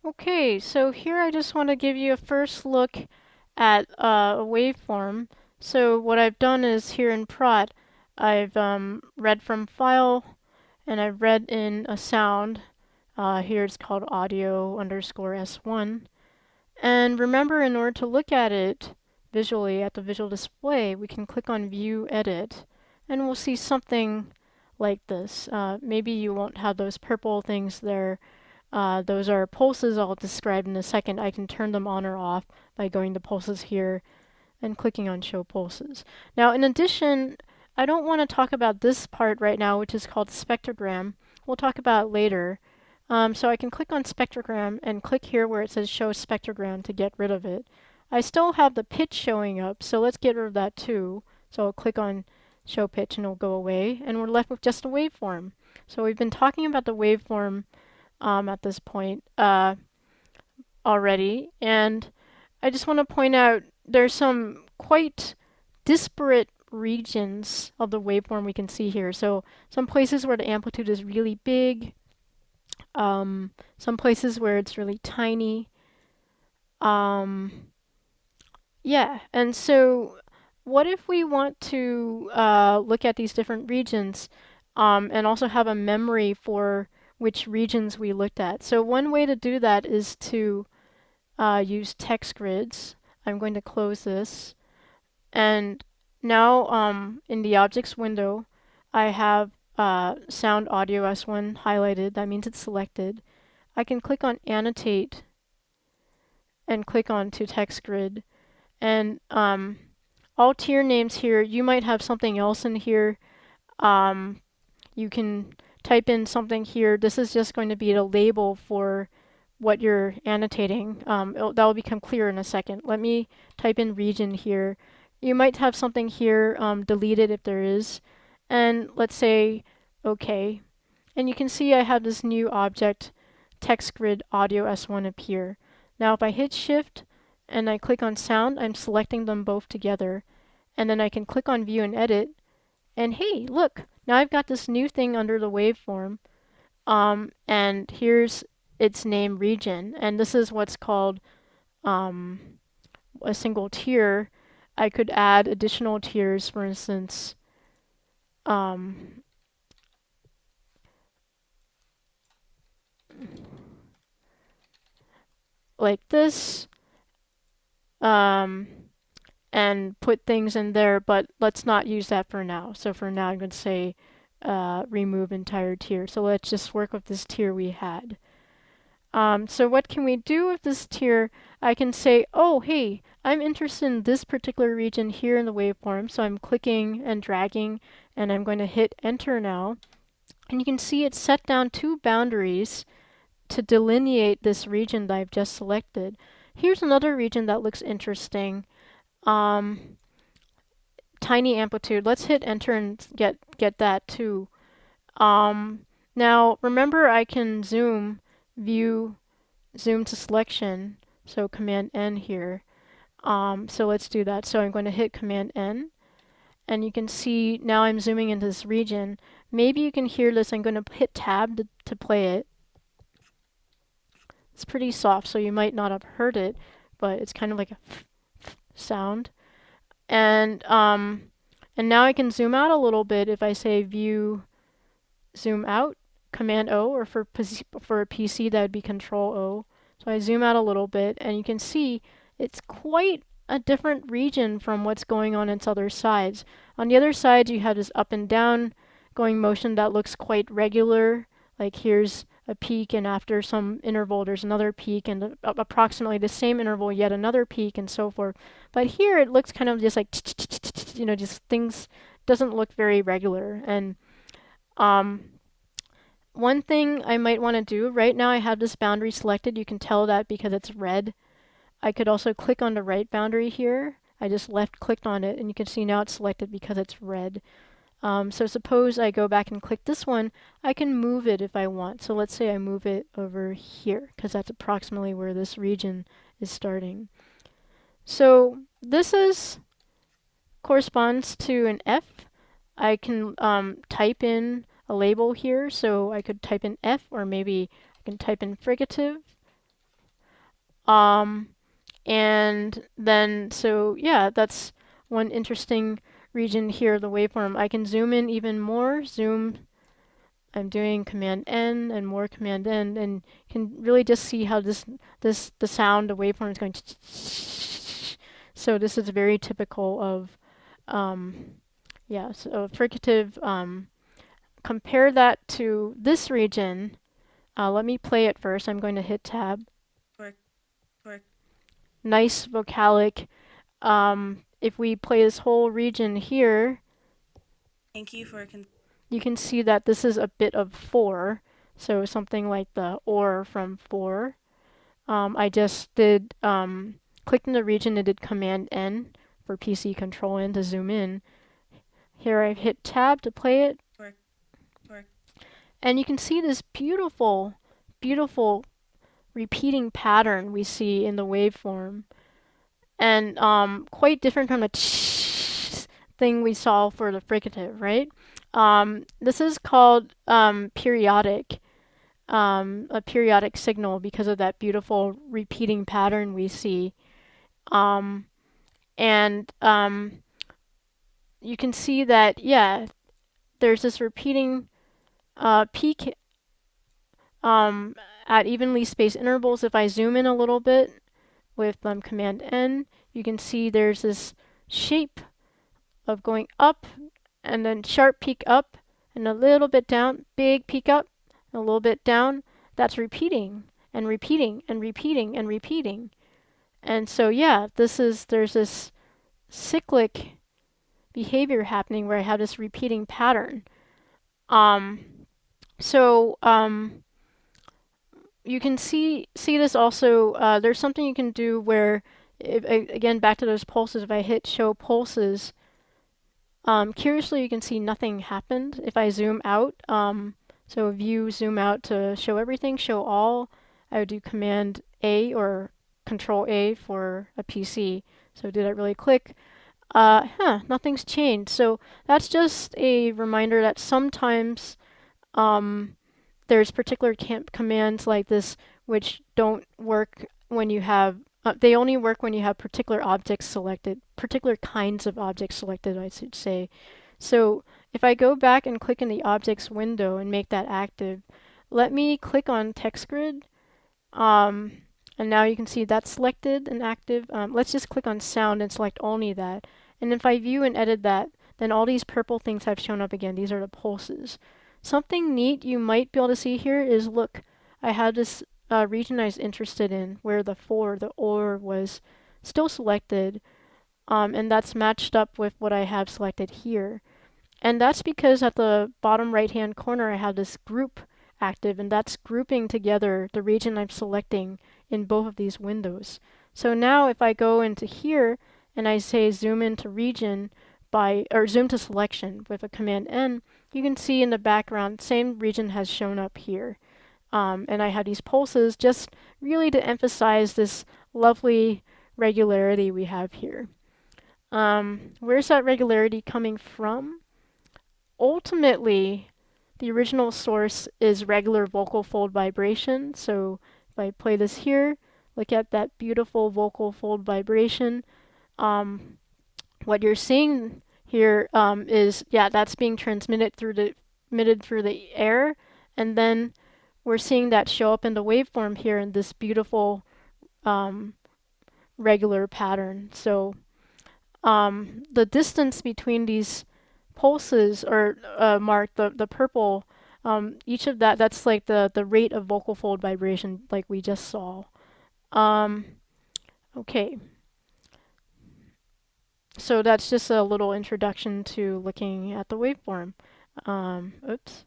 Okay, so here I just want to give you a first look at a waveform. So what I've done is here in Praat, I've read from file and I've read in a sound. Here it's called audio underscore S1. And remember, in order to look at it visually at the visual display, we can click on View Edit and we'll see something like this. Maybe you won't have those purple things there. Those are pulses I'll describe in a second. I can turn them on or off by going to pulses here and clicking on show pulses. Now, in addition, I don't want to talk about this part right now, which is called spectrogram. We'll talk about it later. So I can click on spectrogram and click here where it says show spectrogram to get rid of it. I still have the pitch showing up, so let's get rid of that too. So I'll click on show pitch and it'll go away, and we're left with just a waveform. So we've been talking about the waveform at this point already, and I just want to point out there's some quite disparate regions of the waveform we can see here. So some places where the amplitude is really big, some places where it's really tiny. Yeah, and so what if we want to look at these different regions and also have a memory for which regions we looked at? So one way to do that is to use TextGrids. I'm going to close this. And now in the objects window, I have sound audio S1 highlighted. That means it's selected. I can click on Annotate and click on to TextGrid. And all tier names here, you might have something else in here. You can type in something here. This is just going to be the label for what you're annotating. That will become clear in a second. Let me type in region here. You might have something here deleted if there is. And let's say OK. And you can see I have this new object, TextGrid Audio S1 appear. Now if I hit Shift and I click on Sound, I'm selecting them both together. And then I can click on View and Edit. And hey, look, now I've got this new thing under the waveform. And here's its name region. And this is what's called a single tier. I could add additional tiers, for instance, like this, and put things in there, but let's not use that for now. So for now, I'm going to say remove entire tier. So let's just work with this tier we had. So what can we do with this tier? I can say, oh, hey, I'm interested in this particular region here in the waveform. So I'm clicking and dragging, and I'm going to hit Enter now. And you can see it's set down two boundaries to delineate this region that I've just selected. Here's another region that looks interesting. Tiny amplitude. Let's hit Enter and get that too. Now, remember I can zoom, view, zoom to selection, so Command N here. So let's do that. So I'm going to hit Command N, and you can see now I'm zooming into this region. Maybe you can hear this. I'm going to hit Tab to play it. It's pretty soft, so you might not have heard it, but it's kind of like a sound. And now I can zoom out a little bit if I say View, Zoom Out, Command O, or for a PC that would be Control O. So I zoom out a little bit, and you can see it's quite a different region from what's going on its other sides. On the other side, you have this up and down going motion that looks quite regular. Like here's a peak, and after some interval, there's another peak, and approximately the same interval, yet another peak, and so forth. But here, it looks kind of just like, you know, just things doesn't look very regular. And one thing I might want to do, right now I have this boundary selected. You can tell that because it's red. I could also click on the right boundary here. I just left clicked on it, and you can see now it's selected because it's red. So suppose I go back and click this one, I can move it if I want. So let's say I move it over here, because that's approximately where this region is starting. So this corresponds to an F. I can type in a label here, so I could type in F, or maybe I can type in fricative. Um, and then, so yeah, that's one interesting region here, the waveform. I can zoom in even more, zoom, I'm doing Command N and more Command N, and you can really just see how the sound, the waveform is going to. So this is very typical of, yeah, so fricative. Compare that to this region. Let me play it first. I'm going to hit Tab. Nice vocalic. If we play this whole region here, you can see that this is a bit of 4. So something like the or from 4. I just did, clicked in the region and did Command N for PC, Control N to zoom in. Here I've hit Tab to play it. And you can see this beautiful, beautiful repeating pattern we see in the waveform. And quite different from the thing we saw for the fricative, right? This is called periodic, a periodic signal because of that beautiful repeating pattern we see. And you can see that, yeah, there's this repeating peak at evenly spaced intervals. If I zoom in a little bit with Command N, you can see there's this shape of going up and then sharp peak up and a little bit down, big peak up, and a little bit down. That's repeating and repeating and repeating and repeating. And so yeah, there's this cyclic behavior happening where I have this repeating pattern. Um, so you can see this also. There's something you can do where, again, back to those pulses. If I hit Show Pulses, curiously, you can see nothing happened. If I zoom out, so view zoom out to show everything, show all, I would do Command A or Control A for a PC. So did I really click? Nothing's changed. So that's just a reminder that sometimes there's particular commands like this which don't work when you have, they only work when you have particular objects selected, particular kinds of objects selected, I should say. So if I go back and click in the objects window and make that active, let me click on TextGrid. And now you can see that's selected and active. Let's just click on sound and select only that. And if I view and edit that, then all these purple things have shown up again. These are the pulses. Something neat you might be able to see here is, look, I had this region I was interested in where the or was still selected, and that's matched up with what I have selected here. And that's because at the bottom right-hand corner I have this group active, and that's grouping together the region I'm selecting in both of these windows. So now if I go into here and I say zoom into region or zoom to selection with a Command N, you can see in the background, same region has shown up here. And I have these pulses just really to emphasize this lovely regularity we have here. Where's that regularity coming from? Ultimately, the original source is regular vocal fold vibration. So if I play this here, look at that beautiful vocal fold vibration. What you're seeing here is, yeah, that's being transmitted through the air, and then we're seeing that show up in the waveform here in this beautiful regular pattern. So the distance between these pulses are marked, the purple, each of that's like the rate of vocal fold vibration like we just saw. Okay. So that's just a little introduction to looking at the waveform. Oops.